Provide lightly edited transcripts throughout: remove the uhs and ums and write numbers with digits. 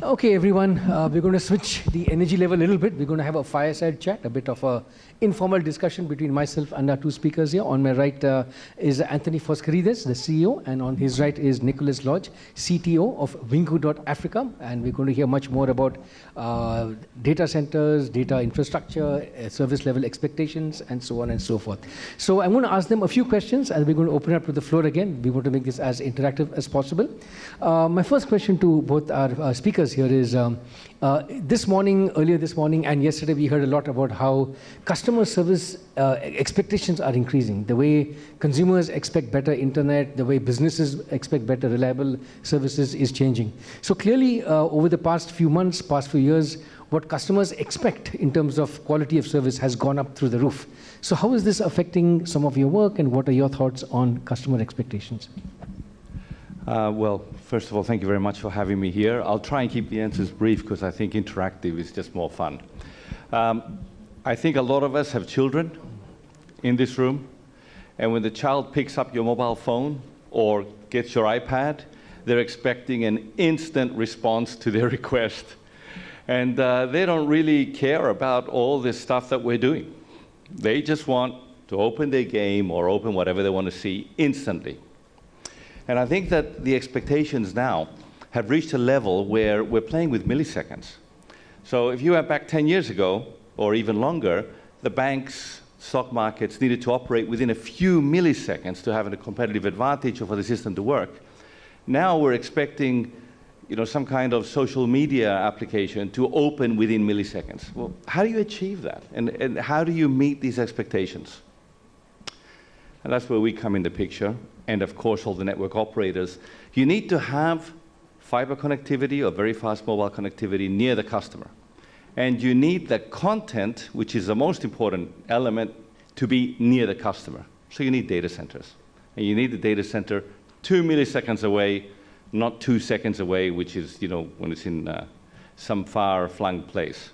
Okay, everyone, we're going to switch the energy level a little bit. We're going to have a fireside chat, a bit of a informal discussion between myself and our two speakers here. On my right is Anthony Voscarides, the CEO, and on his right is Nicholas Lodge, CTO of Wingu.Africa. And we're going to hear much more about data centers, data infrastructure, service level expectations, and so on and so forth. So I'm going to ask them a few questions, and we're going to open up to the floor again. We want to make this as interactive as possible. My first question to both our speakers here is, earlier this morning and yesterday, we heard a lot about how customer service expectations are increasing. The way consumers expect better internet, the way businesses expect better reliable services is changing. So clearly, over the past few months, past few years, what customers expect in terms of quality of service has gone up through the roof. So how is this affecting some of your work, and what are your thoughts on customer expectations? Well, first of all, thank you very much for having me here. I'll try and keep the answers brief because I think interactive is just more fun. I think a lot of us have children in this room, and when the child picks up your mobile phone or gets your iPad, they're expecting an instant response to their request. And they don't really care about all this stuff that we're doing. They just want to open their game or open whatever they want to see instantly. And I think that the expectations now have reached a level where we're playing with milliseconds. So if you went back 10 years ago, or even longer, the banks, stock markets needed to operate within a few milliseconds to have a competitive advantage or for the system to work. Now we're expecting some kind of social media application to open within milliseconds. Well, how do you achieve that? And how do you meet these expectations? And that's where we come in the picture. And of course, all the network operators. You need to have fiber connectivity or very fast mobile connectivity near the customer. And you need the content, which is the most important element, to be near the customer. So you need data centers. And you need the data center 2 milliseconds away, not 2 seconds away, which is, when it's in some far-flung place.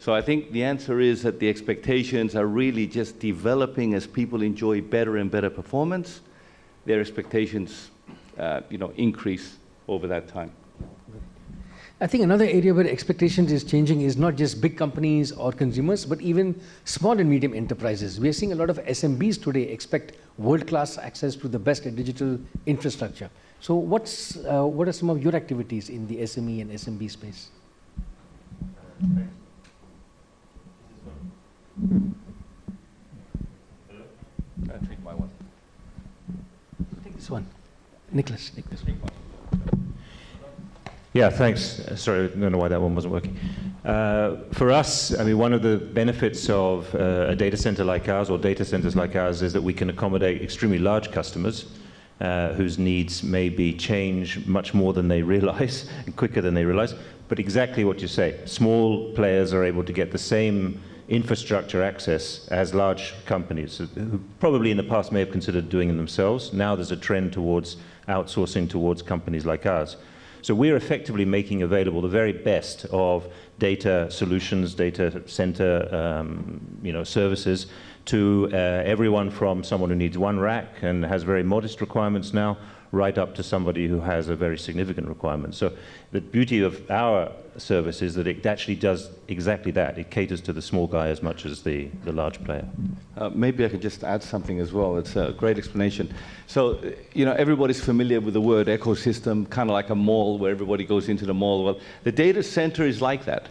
So I think the answer is that the expectations are really just developing as people enjoy better and better performance. Their expectations, increase over that time. I think another area where expectations is changing is not just big companies or consumers, but even small and medium enterprises. We are seeing a lot of SMBs today expect world-class access to the best digital infrastructure. So what are some of your activities in the SME and SMB space? I'll take my one. Take this one. Nicholas, take this one. Yeah, thanks. Sorry, I don't know why that one wasn't working. For us, one of the benefits of a data center like ours, or data centers like ours, is that we can accommodate extremely large customers whose needs maybe change much more than they realize, and quicker than they realize. But exactly what you say, small players are able to get the same infrastructure access as large companies who probably in the past may have considered doing it themselves. Now there's a trend towards outsourcing towards companies like ours. So we're effectively making available the very best of data solutions, data center services to everyone from someone who needs one rack and has very modest requirements now, right up to somebody who has a very significant requirement. So the beauty of our service is that it actually does exactly that. It caters to the small guy as much as the large player. Maybe I could just add something as well. It's a great explanation. So, everybody's familiar with the word ecosystem, kind of like a mall where everybody goes into the mall. Well, the data center is like that.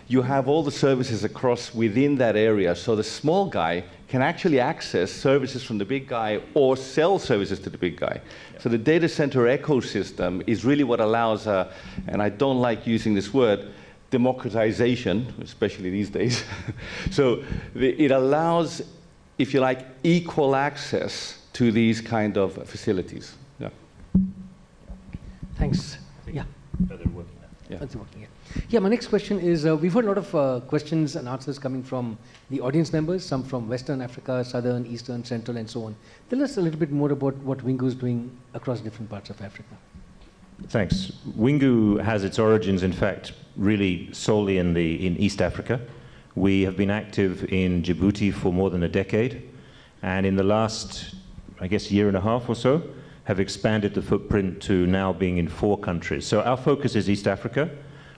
You have all the services across within that area, so the small guy can actually access services from the big guy or sell services to the big guy. So the data center ecosystem is really what allows, and I don't like using this word, democratization, especially these days. So it allows, if you like, equal access to these kind of facilities. Yeah. Thanks. Yeah. They're working now. Yeah. That's working, yeah. Yeah, my next question is, we've heard a lot of questions and answers coming from the audience members, some from Western Africa, Southern, Eastern, Central, and so on. Tell us a little bit more about what Wingu is doing across different parts of Africa. Thanks. Wingu has its origins, in fact, really solely in East Africa. We have been active in Djibouti for more than a decade, and in the last, year and a half or so, have expanded the footprint to now being in 4 countries. So our focus is East Africa.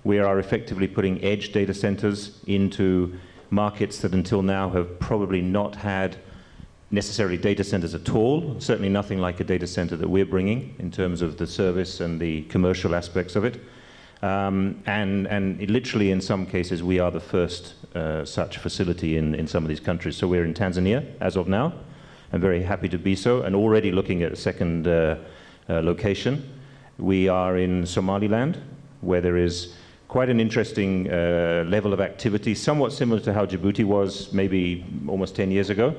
We are effectively putting edge data centers into markets that until now have probably not had necessarily data centers at all, certainly nothing like a data center that we're bringing in terms of the service and the commercial aspects of it. And literally in some cases we are the first such facility in some of these countries. So we're in Tanzania as of now. I'm very happy to be so, and already looking at a second location. We are in Somaliland, where there is quite an interesting level of activity, somewhat similar to how Djibouti was maybe almost 10 years ago,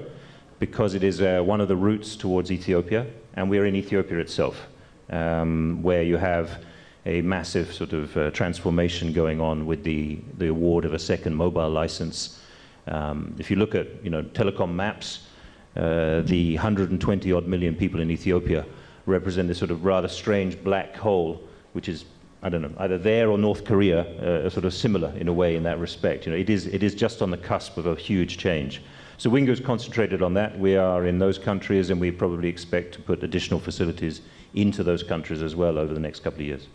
because it is one of the routes towards Ethiopia, and we're in Ethiopia itself, where you have a massive sort of transformation going on with the award of a second mobile license. If you look at telecom maps, the 120 odd million people in Ethiopia represent this sort of rather strange black hole, which is, I don't know, either there or North Korea, sort of similar in a way in that respect. It is just on the cusp of a huge change. So Wingu's concentrated on that. We are in those countries, and we probably expect to put additional facilities into those countries as well over the next couple of years.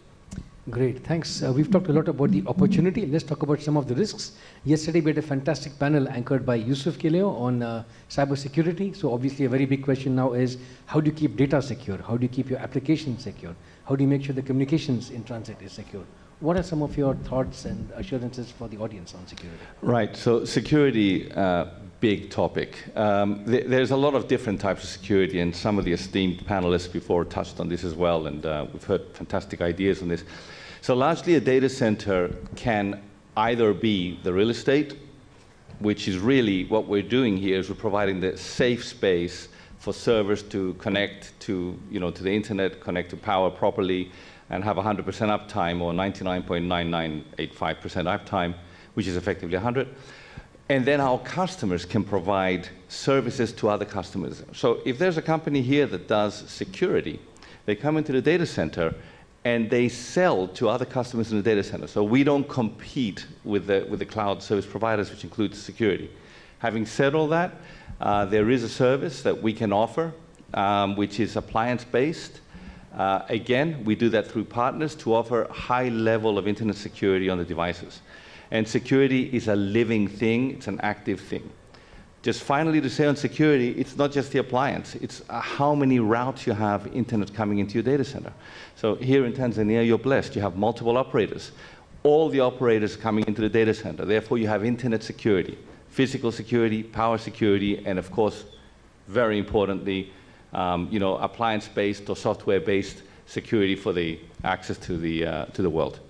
Great, thanks. We've talked a lot about the opportunity. Let's talk about some of the risks. Yesterday we had a fantastic panel anchored by Yusuf Kileo on cyber security. So obviously a very big question now is, how do you keep data secure? How do you keep your applications secure? How do you make sure the communications in transit is secure? What are some of your thoughts and assurances for the audience on security? Right, so security, big topic. There's a lot of different types of security, and some of the esteemed panelists before touched on this as well, and we've heard fantastic ideas on this. So largely a data center can either be the real estate, which is really what we're doing here is we're providing the safe space for servers to connect to the internet, connect to power properly, and have 100% uptime or 99.9985% uptime, which is effectively 100. And then our customers can provide services to other customers. So if there's a company here that does security, they come into the data center and they sell to other customers in the data center. So we don't compete with the cloud service providers, which includes security. Having said all that, there is a service that we can offer, which is appliance-based. Again, we do that through partners to offer high level of internet security on the devices. And security is a living thing, it's an active thing. Just finally to say on security, it's not just the appliance, it's how many routes you have internet coming into your data center. So here in Tanzania, you're blessed, you have multiple operators. All the operators coming into the data center, therefore you have internet security, physical security, power security, and of course, very importantly, appliance-based or software-based security for the access to the world.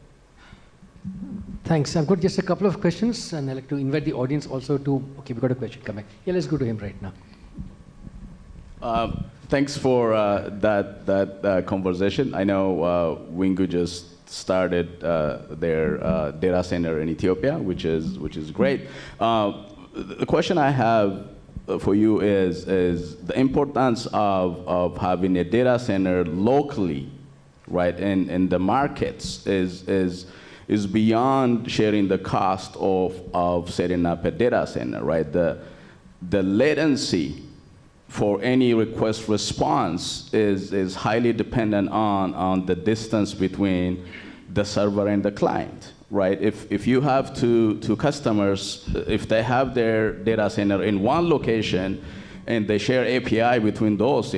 Thanks. I've got just a couple of questions, and I'd like to invite the audience also to, okay, we've got a question coming. Yeah, let's go to him right now. Thanks for that conversation. I know Wingu just started their data center in Ethiopia, which is great. The question I have for you is the importance of having a data center locally, right, in the markets is beyond sharing the cost of setting up a data center, right? The latency for any request response is highly dependent on the distance between the server and the client, right? If you have two customers, if they have their data center in one location and they share API between those,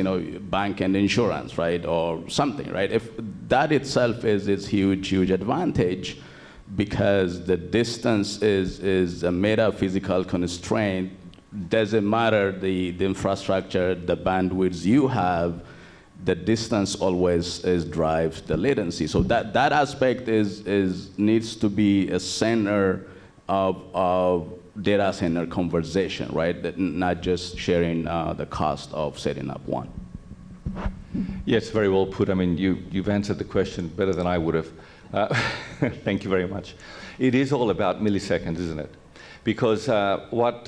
bank and insurance, right, or something, right? If that itself is huge advantage, because the distance is a metaphysical constraint. Doesn't matter the infrastructure, the bandwidth you have, the distance always drives the latency. So that aspect needs to be a center of data center conversation, right? Not just sharing the cost of setting up one. Yes, very well put. I mean, you've answered the question better than I would have. Thank you very much. It is all about milliseconds, isn't it? Because what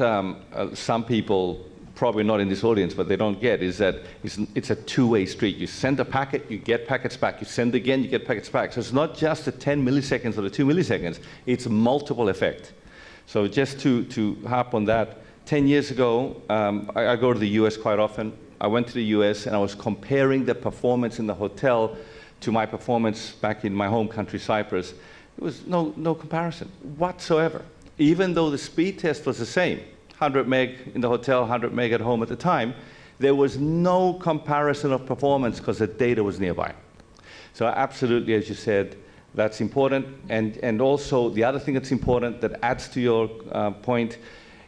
some people, probably not in this audience, but they don't get is that it's a two-way street. You send a packet, you get packets back. You send again, you get packets back. So it's not just the 10 milliseconds or the 2 milliseconds. It's multiple effect. So just to harp on that, 10 years ago, I go to the US quite often. I went to the US and I was comparing the performance in the hotel to my performance back in my home country, Cyprus. There was no comparison whatsoever. Even though the speed test was the same, 100 meg in the hotel, 100 meg at home at the time, there was no comparison of performance because the data was nearby. So absolutely, as you said, that's important. And also the other thing that's important that adds to your point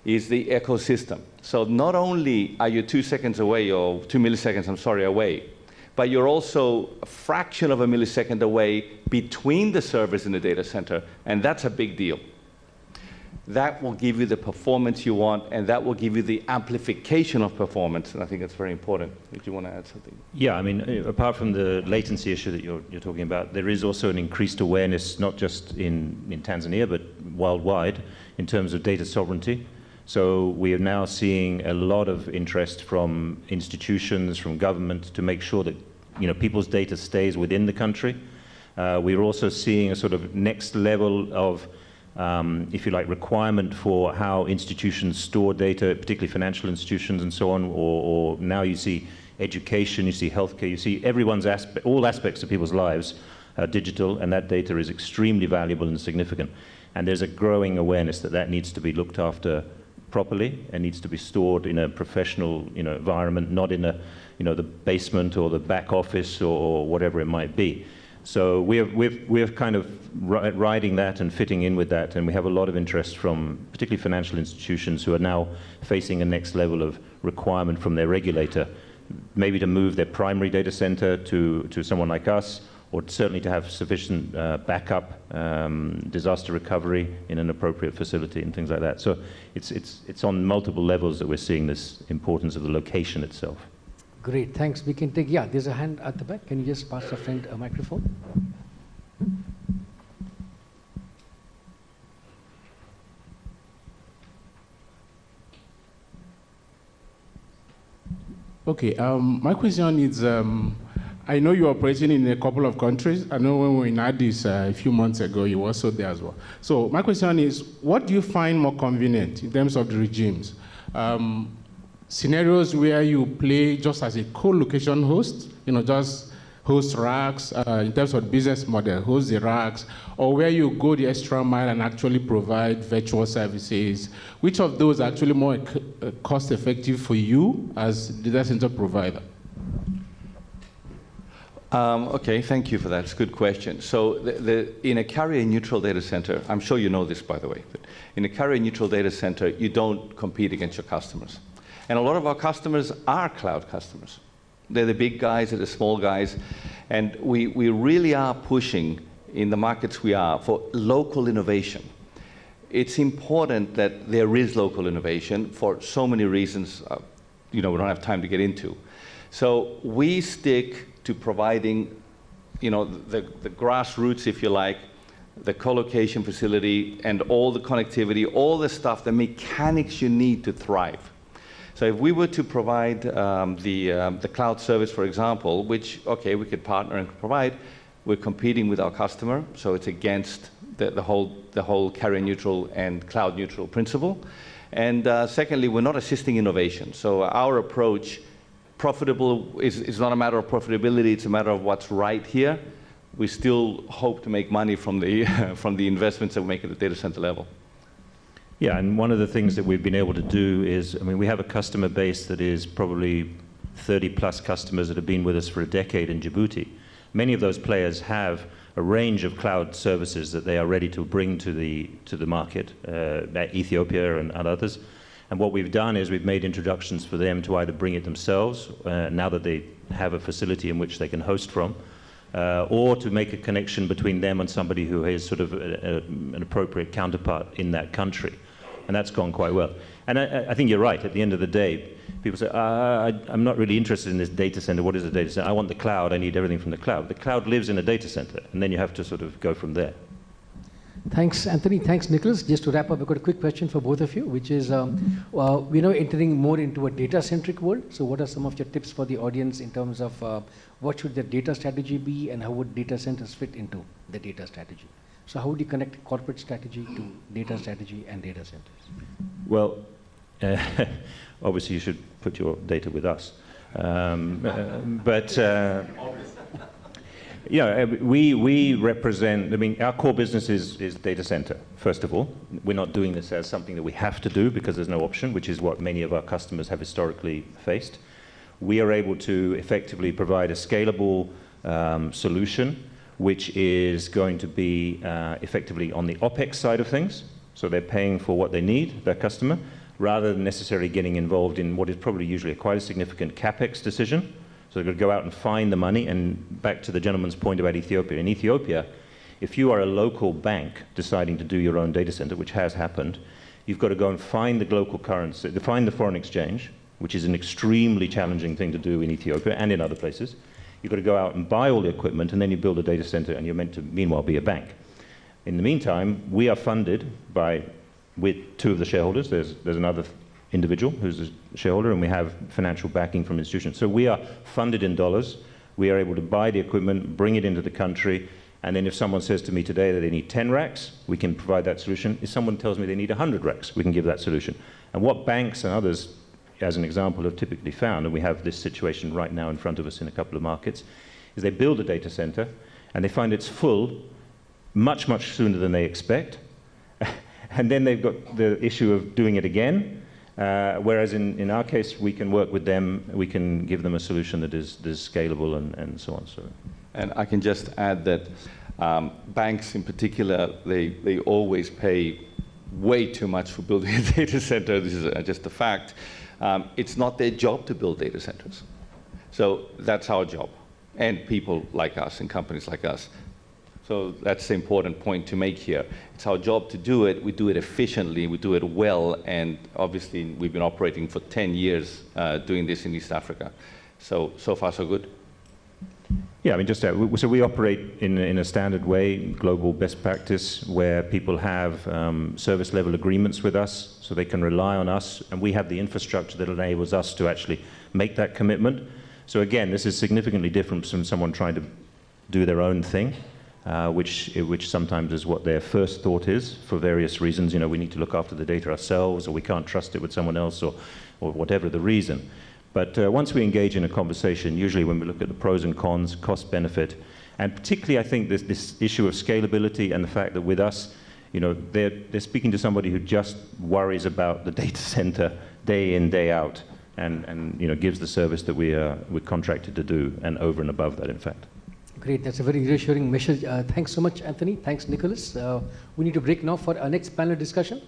is the ecosystem. So not only are you 2 seconds away, or 2 milliseconds, I'm sorry, away, but you're also a fraction of a millisecond away between the servers in the data center, and that's a big deal. That will give you the performance you want, and that will give you the amplification of performance, and I think that's very important. Did you want to add something? Yeah, I mean, apart from the latency issue that you're talking about, there is also an increased awareness, not just in Tanzania, but worldwide, in terms of data sovereignty. So we are now seeing a lot of interest from institutions, from government, to make sure that people's data stays within the country. We're also seeing a sort of next level of if you like, requirement for how institutions store data, particularly financial institutions and so on, or now you see education, you see healthcare, you see all aspects of people's lives are digital, and that data is extremely valuable and significant. And there's a growing awareness that that needs to be looked after properly and needs to be stored in a professional environment, not in the basement or the back office or whatever it might be. So we're kind of riding that and fitting in with that, and we have a lot of interest from particularly financial institutions who are now facing a next level of requirement from their regulator, maybe to move their primary data center to someone like us, or certainly to have sufficient backup, disaster recovery in an appropriate facility and things like that. So it's on multiple levels that we're seeing this importance of the location itself. Great, thanks. We can take, there's a hand at the back. Can you just pass a friend a microphone? Okay, my question is, I know you're operating in a couple of countries. I know when we were in Addis a few months ago, you were also there as well. So my question is, what do you find more convenient in terms of the regimes? Scenarios where you play just as a co-location host, just host racks, in terms of business model, host the racks, or where you go the extra mile and actually provide virtual services. Which of those are actually more cost-effective for you as data center provider? Okay, thank you for that. It's a good question. So in a carrier-neutral data center, I'm sure you know this, by the way, but in a carrier-neutral data center, you don't compete against your customers. And a lot of our customers are cloud customers. They're the big guys, they're the small guys. And we really are pushing in the markets we are for local innovation. It's important that there is local innovation for so many reasons, we don't have time to get into. So we stick to providing, the grassroots, if you like, the co-location facility and all the connectivity, all the stuff, the mechanics you need to thrive. So if we were to provide the cloud service, for example, which, okay, we could partner and provide, we're competing with our customer, so it's against the whole carrier-neutral and cloud-neutral principle. And secondly, we're not assisting innovation. So our approach, profitable, is not a matter of profitability, it's a matter of what's right here. We still hope to make money from the, from the investments that we make at the data center level. Yeah, and one of the things that we've been able to do is, we have a customer base that is probably 30 plus customers that have been with us for a decade in Djibouti. Many of those players have a range of cloud services that they are ready to bring to the market, Ethiopia and others. And what we've done is we've made introductions for them to either bring it themselves, now that they have a facility in which they can host from, or to make a connection between them and somebody who is sort of an appropriate counterpart in that country. And that's gone quite well. And I think you're right. At the end of the day, people say, I'm not really interested in this data center. What is a data center? I want the cloud. I need everything from the cloud. The cloud lives in a data center, and then you have to sort of go from there. Thanks, Anthony. Thanks, Nicholas. Just to wrap up, I've got a quick question for both of you, which is, we're now entering more into a data-centric world. So what are some of your tips for the audience in terms of what should their data strategy be, and how would data centers fit into the data strategy? So how would you connect corporate strategy to data strategy and data centers? Well, obviously you should put your data with us. Yeah, we represent, I mean, our core business is data center, first of all. We're not doing this as something that we have to do because there's no option, which is what many of our customers have historically faced. We are able to effectively provide a scalable solution, which is going to be effectively on the OpEx side of things. So they're paying for what they need, their customer, rather than necessarily getting involved in what is probably usually quite a significant CapEx decision. So they've got to go out and find the money. And back to the gentleman's point about Ethiopia. In Ethiopia, if you are a local bank deciding to do your own data center, which has happened, you've got to go and find the local currency, find the foreign exchange, which is an extremely challenging thing to do in Ethiopia and in other places. You've got to go out and buy all the equipment, and then you build a data center, and you're meant to, meanwhile, be a bank. In the meantime, we are funded with two of the shareholders. There's another individual who's a shareholder, and we have financial backing from institutions. So we are funded in dollars. We are able to buy the equipment, bring it into the country, and then if someone says to me today that they need 10 racks, we can provide that solution. If someone tells me they need 100 racks, we can give that solution. And what banks and others, as an example, have typically found, and we have this situation right now in front of us in a couple of markets, is they build a data center, and they find it's full much, much sooner than they expect. And then they've got the issue of doing it again. Whereas in our case, we can work with them, we can give them a solution that is scalable and so on. So. And I can just add that banks in particular, they always pay way too much for building a data center. This is just a fact. It's not their job to build data centers. So that's our job, and people like us and companies like us. So that's the important point to make here. It's our job to do it. We do it efficiently. We do it well. And obviously, we've been operating for 10 years doing this in East Africa. So far, so good. Yeah, I mean, so we operate in a standard way, global best practice, where people have service level agreements with us, so they can rely on us, and we have the infrastructure that enables us to actually make that commitment. So again, this is significantly different from someone trying to do their own thing. Which sometimes is what their first thought is for various reasons. You know, we need to look after the data ourselves, or we can't trust it with someone else, or whatever the reason. But once we engage in a conversation, usually when we look at the pros and cons, cost benefit, and particularly I think this issue of scalability and the fact that with us, you know, they're speaking to somebody who just worries about the data center day in, day out, and you know, gives the service that we're contracted to do, and over and above that, in fact. Great, that's a very reassuring message. Thanks so much, Anthony. Thanks, Nicholas. We need to break now for our next panel discussion.